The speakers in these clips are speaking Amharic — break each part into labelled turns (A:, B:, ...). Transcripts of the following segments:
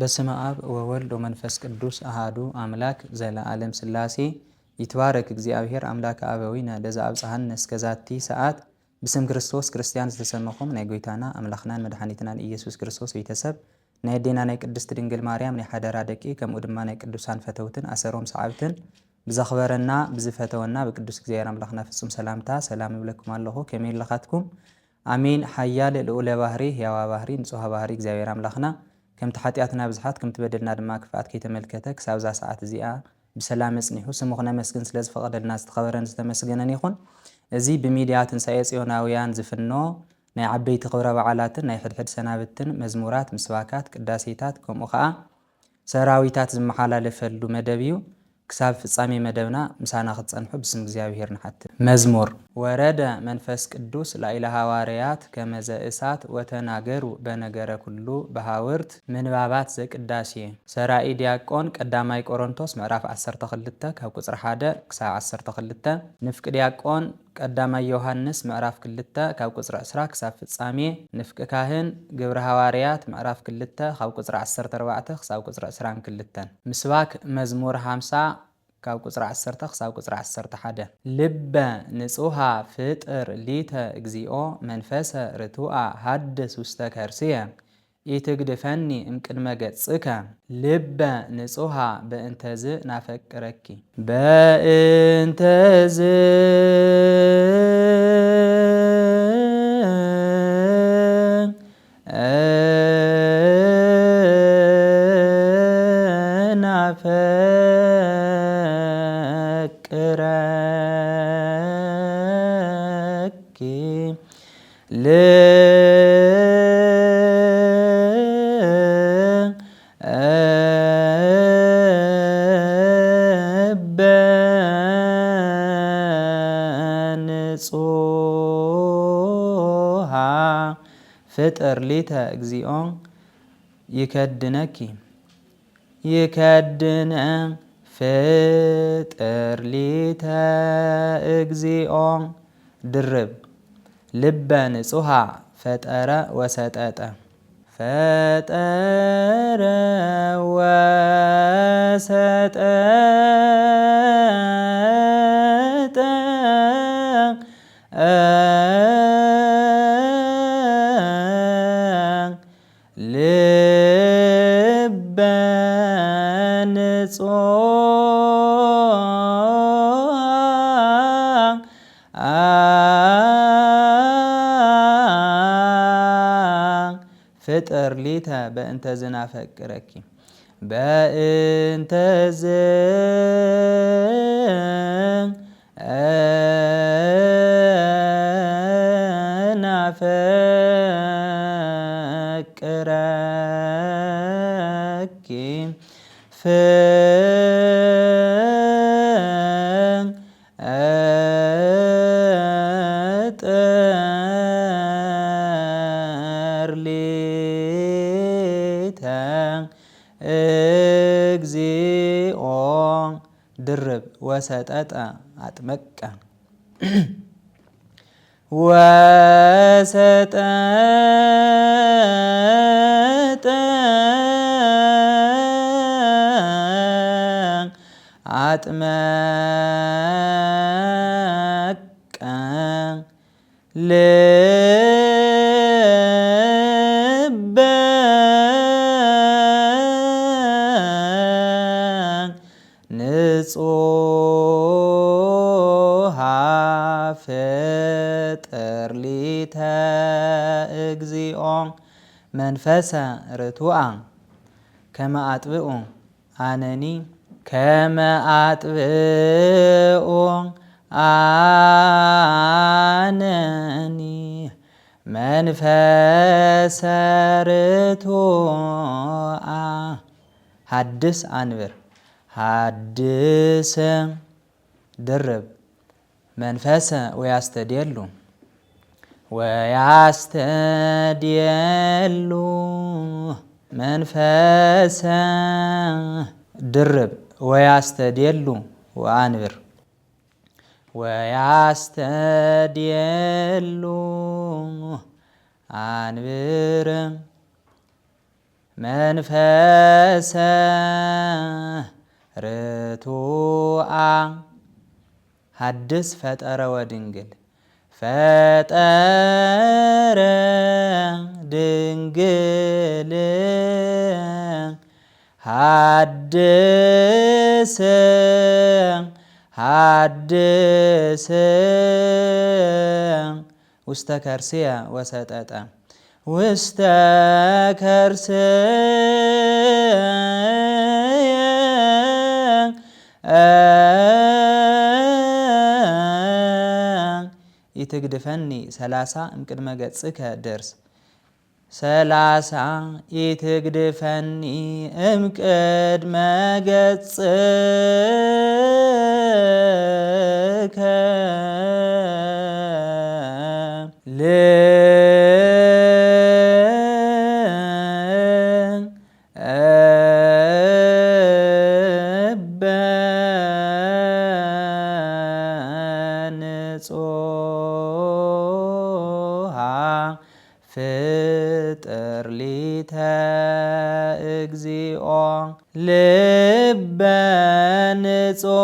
A: በስመ አብ ወወልድ ወመንፈስ ቅዱስ አሃዱ አምላክ ዘለዓለም ሥላሴ ይትባረክ እግዚአብሔር አምላክ አበዊነ ለዘአብጽሐነ እስከዛቲ ሰዓት ብስም ክርስቶስ ክርስቲያን ዝተሰመኹም ናይ ጎይታና አምላኽናን መድኃኒትናን ኢየሱስ ክርስቶስ ቤተሰብ ናይ ዴና ናይ ቅድስት ድንግል ማርያም ናይ ሓደራ ደቂ ከምኡ ድማ ናይ ቅዱሳን ፈተውትን አሰሮም ሰዓብትን ብዘኽበረና ብዝፈተወና በቅዱስ እግዚአብሔር አምላኽና ፍጹም ሰላምታ ሰላም ይብለኩም ኣለኹ ከመይ ለኻትኩም አሜን ሓያል ልዑለ ባህሪ ሕያዋ ባህሪ ንጹሃ ባህሪ እግዚአብሔር አምላኽና كم تحتياتنا بزحات كم تبدلنا دماغ فات كي تملكتك ساوزا ساعات زيا بسلام صنيحو سموخنا مسكن سلاز فقد الناس تخبرن زتمسجنن يخون زي بميديات سايس يوناويان زفنو ناي عبيت قبره بعالاتن ناي حد سنابتن مزمورات مسواكات قداسيتات كم اخا سراويتات زمحالالفلو مدبيو كساب فصامي مدبنا مسانا خصنحو بسم እግዚአብሔር نحت مزمور ورد منفس قدوس لا اله حواريات كما زئسات وتناغروا بنገረ ኩሉ በሃወርት ምንባባት ዘቅዳሴ ሰራኢ ዲያቆን ቀዳማይ ቆሮንቶስ ምዕራፍ 12 ካብ ቁጽር 1 ክሳብ 12 ንፍቅ ዲያቆን ቀዳማይ ዮሐንስ ምዕራፍ 2 ካብ ቁጽር 10 ክሳብ ፍጻሜ ንፍቅ ካህን ግብረ ሐዋርያት ምዕራፍ 2 ካብ ቁጽር 14 ክሳብ ቁጽር 22 ምስባክ መዝሙር 50 ካብ ቁጽር 10 ክሳብ ቁጽር 11 ልበ ንጹሃ ፍጥር ሊተ እግዚኦ መንፈሰ ርቱአ ሐድስ ውስተ ከርስየ ኢትግድፈኒ እምቅድመ ገጽከ ልበ ንጹሃ በእንተዝ ናፈቅረኪ በእንተዝ ፍጥር ሊተ እግዚኦ ይከድነኪ ይከድነ ፍጥር ሊተ እግዚኦ ድርብ ልበ ንጹሃ ፈጠረ ወሰጠጠ ፈጠረ ወሰጠጠ ልበ ንጹሃ ፍጥር ሊተ በእንተ ዝናፈቅረኪ በእንተ ዝናፈቅረኪ ፍጥር ሊተ እግዚኦ ድርብ ወሰጠጠ አጥመቀ ወሰጠጠ አጥመቀ ልበ ንጹሃ ፍጥር ሊተ እግዚኦ መንፈሰ ርቱአ ከመ አጥብኡ አነኒ ከመ አጥብኡ አነኒ መንፈሰ ርቱአ ሐድስ አንብር ሐድስ ድርብ መንፈሰ ወያስተድየሉ ወያስተድየሉ መንፈሰ ድርብ ወያስተድየሉ ወአንብር ወያስተድየሉ አንብር መንፈሰ ርቱዐ ሐድስ ፈጠረ ወድንግል ፈጠረ ድንግል ሐድስ ሐድስ ውስተ ከርስየ ወሰጠጠ ውስተ ከርስየ ኢትግድፈኒ 30 እምቅድመ ገጽከ ደርስ 30 ኢትግድፈኒ እምቅድመ ገጽከ ፍጥር ሊተ እግዚኦ ልበ ንጹሐ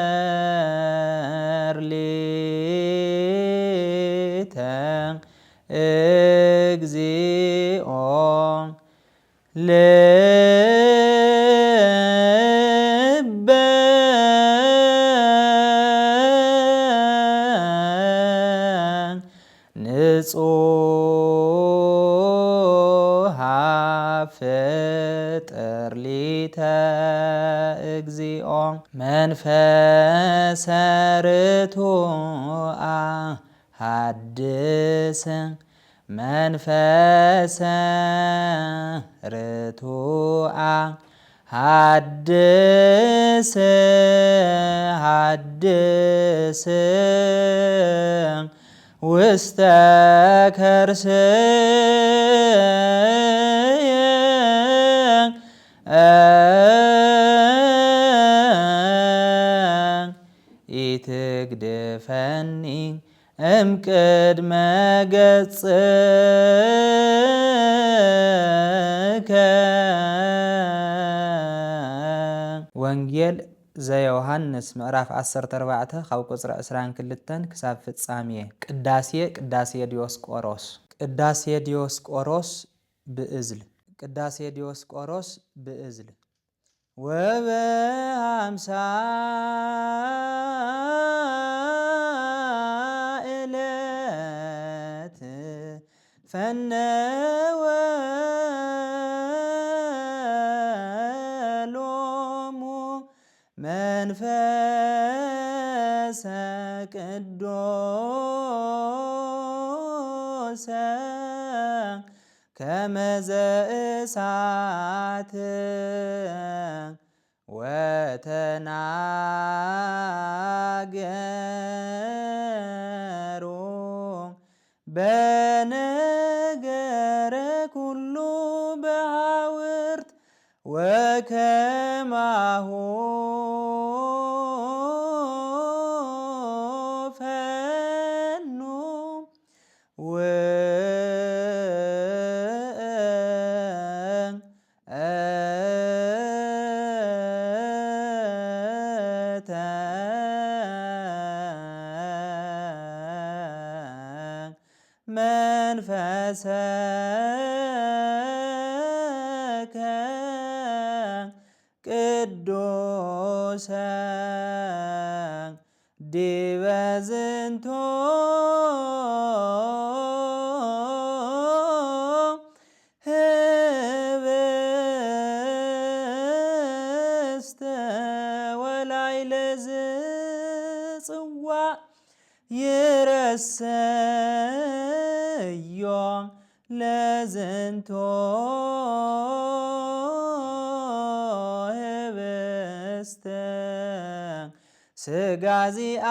A: ፍጥር ሊተ እግዚኦ ልበ ንጹሐ ፍጥር ሊተ እግዚኦ መንፈሰ ርቱዐ ሐድስ መንፈሰ ርቱዐ ሐድስ ሐድስ ውስተ ከርስየ ኢትግድፈኒ እምቅድመ ገጽከ ወንጌል ዘዮሐንስ ምዕራፍ 14 ካብ ቁጽሪ 22 ክሳብ ፍጻሜ ቅዳሴ ዲዮስቆሮስ ብእዝል ቅዳሴ ዲዮስቆሮስ ብእዝል ወበሃምሳ ዕለት ፈነወ ሎሙ መንፈሰ ቅዱስ ከመ ዘእሳት ወተናገሩ በነገረ ኩሉ በሐውርት ወከማሁ ፈኑ መንፈሰከ ቅዱሰ ዲበ ዝንቱ ህብስተ ወላዕለ ዝጽዋዕ ይረሰዮ ለዝንቱ ህብስተ ሥጋ ዚአከ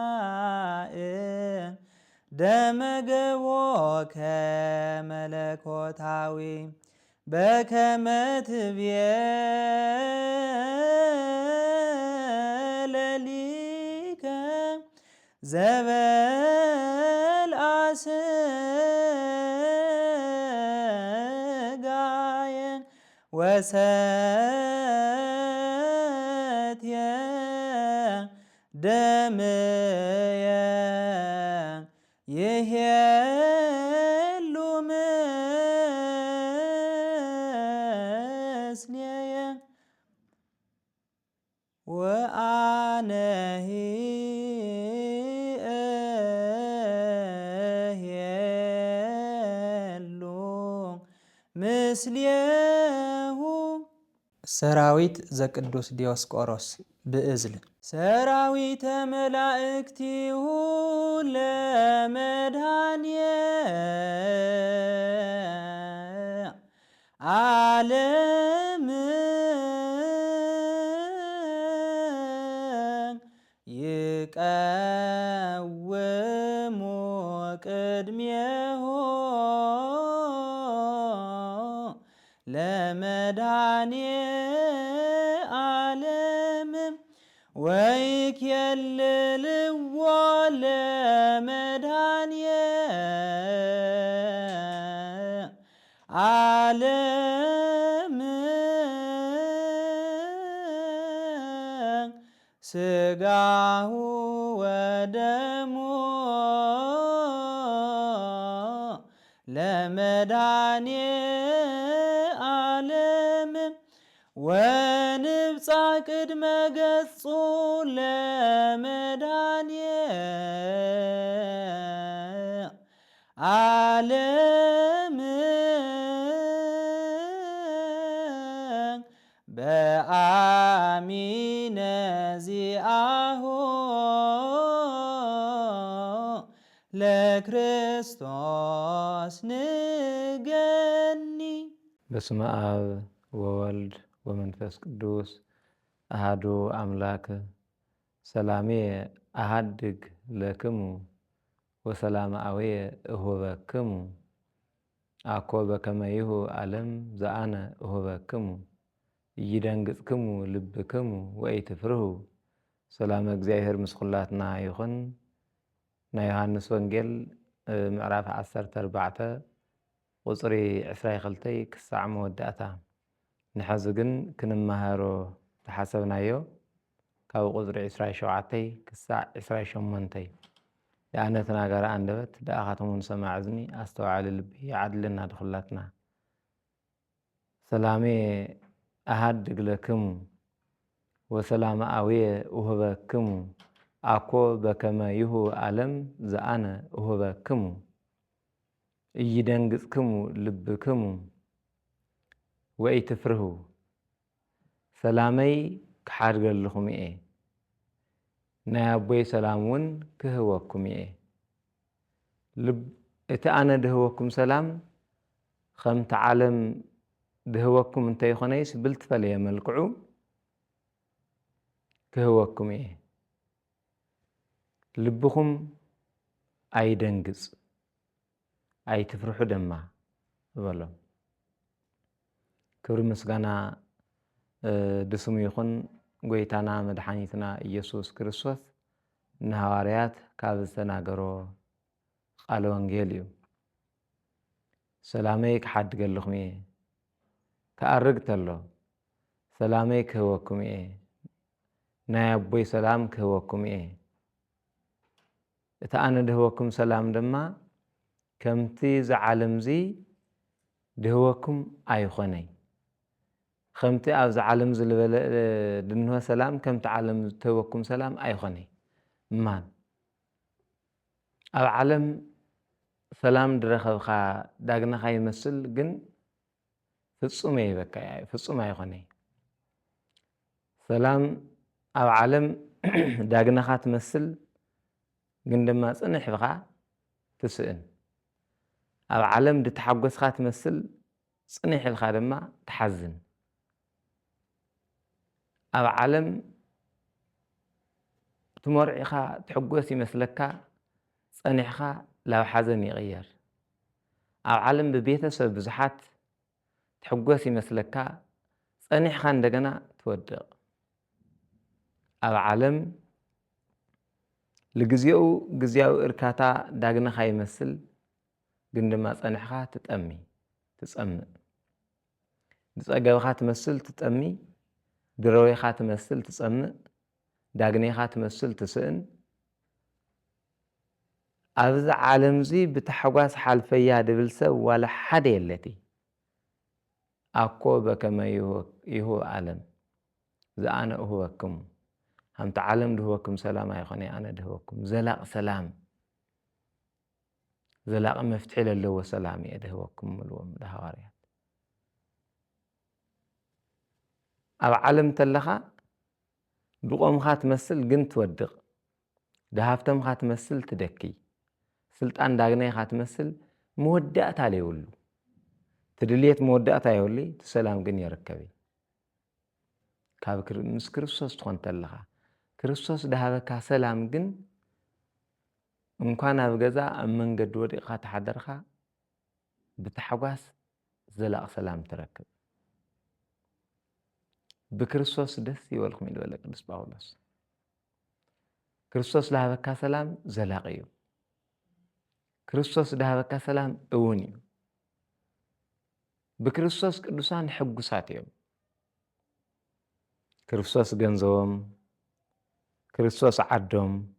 A: ወለዘጸዋዕ ደመገቦከ መለኮታዊ በከመ ትቤለሊከ ዘበልዐ ሥጋየ ወሰትየ ደምየ ይሄሉ ምስሌየ ወአነሂ እሄሉ ምስሌሁ። ሰራዊት ዘቅዱስ ዲዮስቆሮስ ብእዝል ሰራዊተ መላእክቲሁ ለመድኃኒየ ዓለም ይቀውሙ ቅድሜሁ ለመድኃኒየ ዓለም ወይኬልልዎ ለመድኃኒየ ዓለም ሥጋሁ ወደሙ ለመድኃኒየ ዓለም ወንብፃ ቅድመ ገጹ ለመድኃኒየ ዓለም በአሚነ ዚአሁ ለክርስቶስ ንገኒ። በስመ አብ ወወልድ ወመንፈስ ቅዱስ አሐዱ አምላክ። ሰላሜ አሐድግ ለክሙ ወሰላም አወየ እሁበክሙ አኮ በከመይሁ ዓለም ዘአነ እሁበክሙ ኢይደንግጽክሙ ልብክሙ ወኢትፍርሁ። ሰላም እግዚአብሔር ምስ ኩላትና ይኹን። ናይ ዮሃንስ ወንጌል ምዕራፍ 14 ቁፅሪ 22 ክሳዕ መወዳእታ። ንሕዚ ግን ክንመሃሮ ተሓሰብናዮ ካብ ቁፅሪ 27 ክሳዕ 28 የአነ ተናጋሪ አንደበት ደአኻትሙን ሰማዕ እዝኒ አስተውዓሊ ልቢ ዓድልና ድኹላትና። ሰላሜ አሐድግ ለክሙ ወሰላም አውየ እሁበክሙ አኮ በከመ ይሁ ዓለም ዘአነ እሁበክሙ ኢይደንግጽክሙ ልብክሙ ወኢትፍርሁ። ሰላመይ ክሓድገለኹም እየ ናይ አቦይ ሰላም እውን ክህበኩም እየ። እቲ አነ ድህበኩም ሰላም ከምቲ ዓለም ድህበኩም እንተይኮነይስ ብልትፈለየ መልክዑ ክህበኩም እየ። ልብኹም ኣይደንግጽ ኣይትፍርሑ ድማ በሎም። ክብሪ ምስጋና ድስሙ ይኹን ጎይታና መድሓኒትና ኢየሱስ ክርስቶስ ንሐዋርያት ካብ ዝተናገሮ ቃለ ወንጌል እዩ። ሰላመይ ክሓድገለኹም እየ ክኣርግ ተሎ ሰላመይ ክህበኩም እየ ናይ አቦይ ሰላም ክህበኩም እየ። እቲ አነ ድህበኩም ሰላም ድማ ከምቲ ዝዓለም እዚ ድህበኩም ኣይኮነይ። ከምቲ ኣብዚ ዓለም ዝልበለ ድንሆ ሰላም ከምቲ ዓለም ዝህበኩም ሰላም ኣይኮነይ እማን። ኣብ ዓለም ሰላም ድረኸብካ ዳግናኻ ይመስል ግን ፍጹም ይበካ ፍጹም ኣይኮነይ። ሰላም ኣብ ዓለም ዳግናኻ ትመስል ግን ድማ ጽንሕ ኢልካ ትስእን። ኣብ ዓለም ድተሓጐስካ ትመስል
B: صنيح الخادمة تحزن أو عالم تمرعخا تحقوسي مسلكا صنيحخا لو حزن يغير أو عالم ببيتسب بزحات تحقوسي مسلكا صنيحخا اندقنا تودق أو عالم لجزيو جزيو إركاتا داقنا خاي مسل قندما صنيحخا تتأمي تسأمن دسأقاوخا تمثل تتأمي درويخا تمثل تسأمن داقنيخا تمثل تسئن أبز عالم زي بتحواس حالفيا دبلسة ولا حد يلتي أكو بكما يهو عالم إذا أنا أهوكم هم تعلم دهوكم سلام يخوني أنا دهوكم زلاق سلام زلاق مفتحي للو سلامي أدهوكم ملوم دهواريات أب عالم تلخا بقومخا تمثل قنت ودق دهافتمخا تمثل تدكي سلطان داغنيخا تمثل مودات عليولو تدليت مودات عليولي تسلام قن يركبي كاب مس كريستوس تخون تلخا كريستوس دهابكا سلام قن انكوانا بغزا من قد ودقا تحضرخا بتحواس زلاق سلام تركب بكريستوس دس يولكم يدولك قدس باولوس كريستوس دهابكا سلام زلاقيو كريستوس دهابكا سلام اونيو بكريستوس قدسان حقوساتيوم كريستوس جنزوم كريستوس عدوم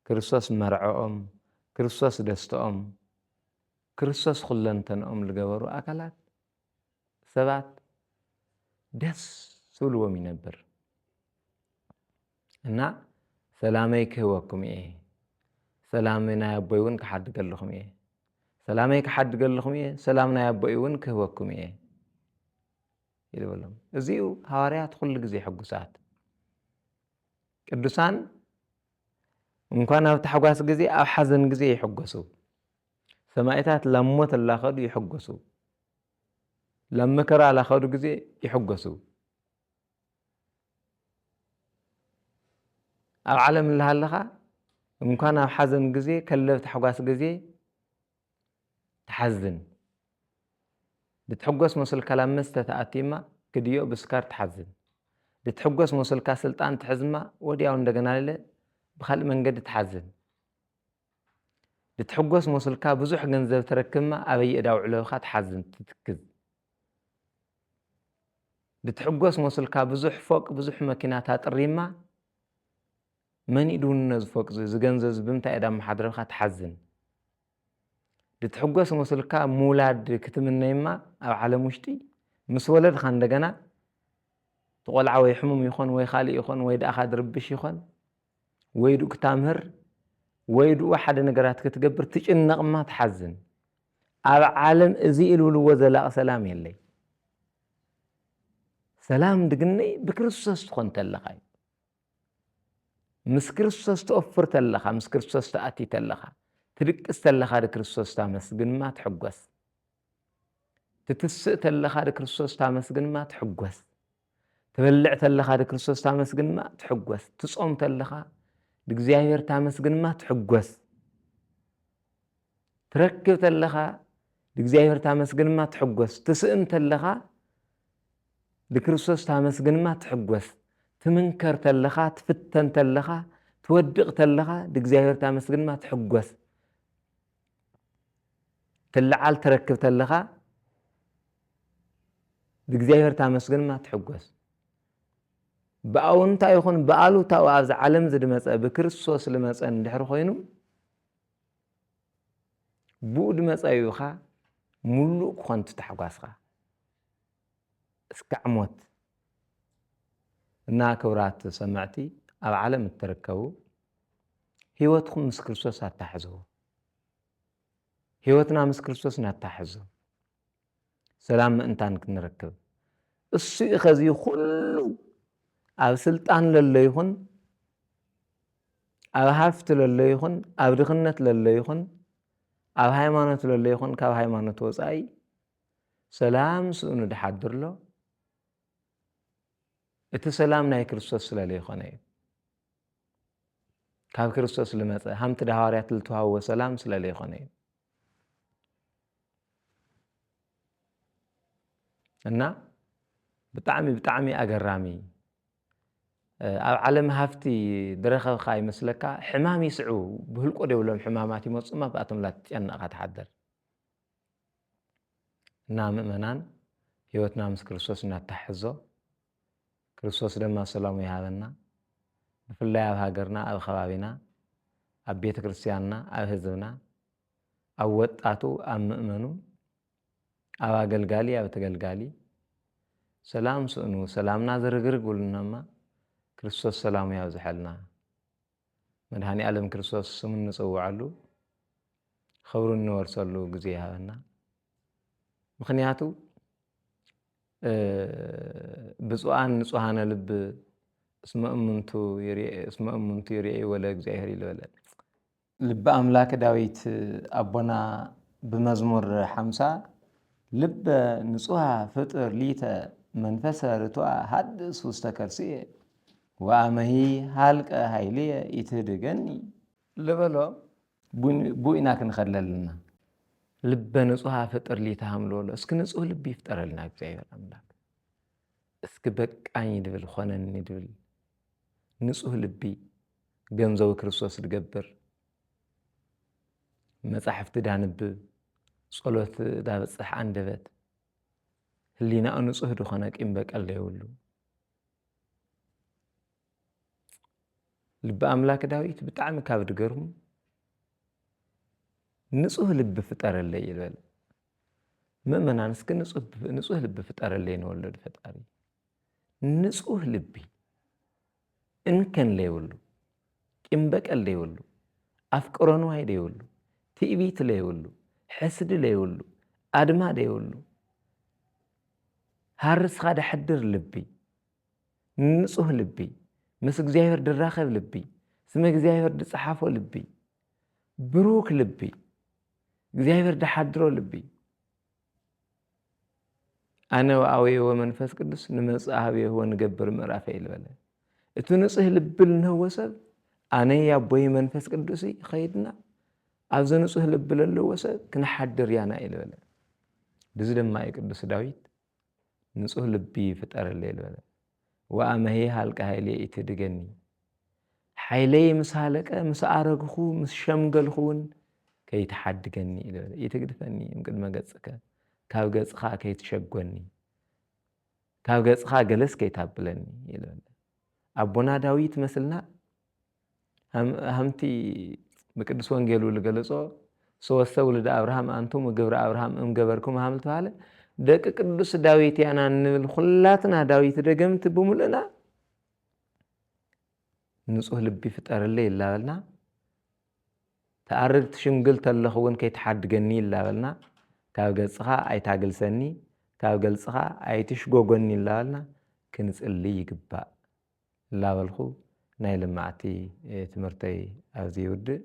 B: كريستوس مرعوم كريستوس دستوم كريستوس خلنتنهم لجبرو أكلات سبات دس سلوم ينبر إننا سلاميك هوكم إيه سلامنا يبويون كحد قال لكم إيه سلاميك حد قال لكم إيه سلامنا يبويون كهوكم إيه يقول لهم زيو هواريات كل جزي حقوسات قدسان እንኳን ኣብ ተሐጓስ ጊዜ ኣብ ሓዘን ጊዜ ይሕጎሱ ሰማዕታት ለሞት ላኸዱ ይሕጎሱ ለመከራ ላኸዱ ጊዜ ይሕጎሱ ኣብ ዓለም ለሃለኻ እንኳን ኣብ ሓዘን ጊዜ ከለብ ተሐጓስ ጊዜ ተሐዝን ልትሕጎስ መስልካ ላብ መስተ ተኣቲማ ክድዮ ብስካር ተሐዝን ልትሕጎስ መስልካ ስልጣን ትሕዝማ ወዲያው እንደገና ለ بخلق من قد تحزن لتحقوس موصلكا بزوح جنزب تركما أبي أداو علوخا تحزن تتكز لتحقوس موصلكا بزوح فوق بزوح ماكينات الريما من يدون نز فوق زي جنزب بمتا أدام محضرخا تحزن لتحقوس موصلكا مولاد كتم النيما أو على مشتي مسولد خاندقنا تقول عوي حموم يخون ويخالي يخون ويد أخاد ربش يخون ويدو كتامهر ويدو واحد نقرات كتقبر تجنق ما تحزن على عالم ازي الولو وزلاء سلام يلي سلام دقني بكريستوس تخون تلقاي مس كريستوس تأفر تلقا مس كريستوس تأتي تلقا تدك استلقا لكريستوس تامسقن ما تحقوس تتسق تلقا لكريستوس تامسقن ما تحقوس تبلع تلقا لكريستوس تامسقن ما تحقوس تصوم تلقا لإግዚአብሔር ታመስግን ማ ትሕጎስ ትረክብ ተለኻ لإግዚአብሔር ታመስግን ማ ትሕጎስ ትስእን ተለኻ ለክርስቶስ ታመስግን ማ ትሕጎስ ትምንከር ተለኻ ትፍተን ተለኻ ትወድቕ ተለኻ ለእግዚአብሔር ታመስግን ማ ትሕጎስ ትልዓል ትረክብ ተለኻ ለእግዚአብሔር ታመስግን ማ ትሕጎስ بأونتا يكون بألو تاو أبز عالم زد مسأ بكريستوس لمسأ ندحر خوينو بود مسأ يوخا ملوك خونت تحقاسخا اسكعموت إنها كورات سمعتي أب عالم التركو هيوتكم مس كريستوس هتحزو هيوتنا مس كريستوس نتحزو سلام انتانك نركب السيء خزي خلو أب سلطان للي يخون أب حفت للي يخون أب دخنت للي يخون أب هايمانت للي يخون كاب هايمانت وصاي سلام سؤنو دحدر له እቲ ሰላም ናይ ክርስቶስ ስለለ ይኾነ እዩ ካብ ክርስቶስ ልመፀ ሃምቲ ሐዋርያት ልተዋህቦ ሰላም ስለለ ይኾነ እዩ እና ብጣዕሚ ኣገራሚ ኣብ ዓለም ሃፍቲ ድረኸብካ ይመስለካ ሕማም ይስዑ ብህልቆ ደብሎም ሕማማት ይመፁማ ብኣቶም ላትጨነቕካ ትሓድር እና ምእመናን ህይወትና ምስ ክርስቶስ እናተሓሕዞ ክርስቶስ ድማ ሰላሙ ይሃበና ብፍላይ ኣብ ሃገርና ኣብ ከባቢና ኣብ ቤተ ክርስቲያንና ኣብ ህዝብና ኣብ ወጣቱ ኣብ ምእመኑ ኣብ ኣገልጋሊ ኣብ ተገልጋሊ ሰላም ስእኑ ሰላምና ዝርግርግ ብሉናማ ክርስቶስ ሰላሙ ያብዝሐልና መድኃኒ ዓለም ክርስቶስ ስሙ ንጽውዓሉ ኽብሩ እንወርሰሉ ጊዜ ይሃበና ምኽንያቱ ብፁዓን ንጹሃነ ልብ እስመ እሙንቱ ይርአዩ ወለ እግዚአብሔር ይልበለ ልበ አምላክ ዳዊት አቦና በመዝሙር 50 ልበ ንጹሃ ፍጥር ሊተ መንፈሰ ርቱዐ ሐድስ ውስተ ከርሥየ ወአመሂ ሀልቀ ኃይልየ ኢትህድገኒ ልበሎ ቡኢና ክንኸለልና ልበ ንጹሃ ፍጥር ሊተ ሃምልወሎ እስኪ ንጹህ ልብ ይፍጠረልና እግዚአብሔር አምላክ እስኪ በቃኝ ድብል ኾነኒ ድብል ንጹህ ልቢ ገንዘው ክርስቶስ ድገብር መጻሕፍቲ ዳንብብ ጸሎት ዳበጽሕ አንደበት ህሊናኡ ንጹህ ድኾነ ቂም በቀል ደይብሉ ልበ አምላክ ዳዊት ብጣዕሚ ካብ ድገርሙ ንጹህ ልብ ፍጠረለይ ይበል ምእመናን እስኪ ንጹህ ልብ ፍጠረለይ ንወለድ ፈጣሪ ንጹህ ልቢ እንከን ለይብሉ ቂም በቀል ደይብሉ ኣፍቅሮ ንዋይ ደይብሉ ትዕቢት ለይብሉ ሕስዲ ለይብሉ ኣድማ ደይብሉ ሃርስኻ ደሕድር ልቢ ንጹህ ልቢ ምስ እግዚአብሔር ድራኸብ ልቢ ስመ እግዚአብሔር ድጽሓፎ ልቢ ብሩክ ልቢ እግዚአብሔር ደሓድሮ ልቢ ኣነ ወአውየ ወመንፈስ ቅዱስ ንመጽአሃብየ ወንገብር ምዕራፈ ይልበለ እቲ ንጹህ ልቢ ልንህቦ ሰብ ኣነ ያቦይ መንፈስ ቅዱስ ኸይድና ኣብዚ ንጹህ ልቢ ለለዎ ሰብ ክንሓድር ያና ይልበለ ድዚ ድማ ቅዱስ ዳዊት ንጹህ ልቢ ፍጠረለይ ይልበለ ወአመሂ ሀልቀ ኃይልየ ኢትህድገኒ ኃይለይ ምስ ሃለቀ ምስ ኣረግኹ ምስ ሸምገልኹውን ከይትሓድገኒ ይልበለ ኢትግድፈኒ እምቅድመ ገጽከ ካብ ገጽኻ ከይትሸጐኒ ካብ ገጽኻ ገለስ ከይታብለኒ ይልበለ ኣቦና ዳዊት መስልና ሃምቲ በቅዱስ ወንጌሉ ልገለጾ ሰወስተ ውልደ አብርሃም አንቱም ግብረ አብርሃም እምገበርኩም ሃምል ተባለ ደቂ ቅዱስ ዳዊት ያና ንብል ሁላትና ዳዊት ደገምት ብሙሉና ንጹህ ልቢ ፍጠረለይ ይላበልና ተኣርግ ትሽምግል ተለኸውን ከይትሓድገኒ ይላበልና ካብ ገጽኻ ኣይታግልሰኒ ካብ ገልጽኻ ኣይትሽጎጎኒ ይላበልና ክንጽልይ ይግባእ ላበልኹ ናይ ልማዕቲ ትምህርተይ ኣብዚ ይውድእ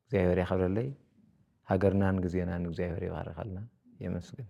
B: እግዚአብሔር ያኽብረለይ ሃገርናን ጊዜናን እግዚአብሔር ይባርከልና የመስግን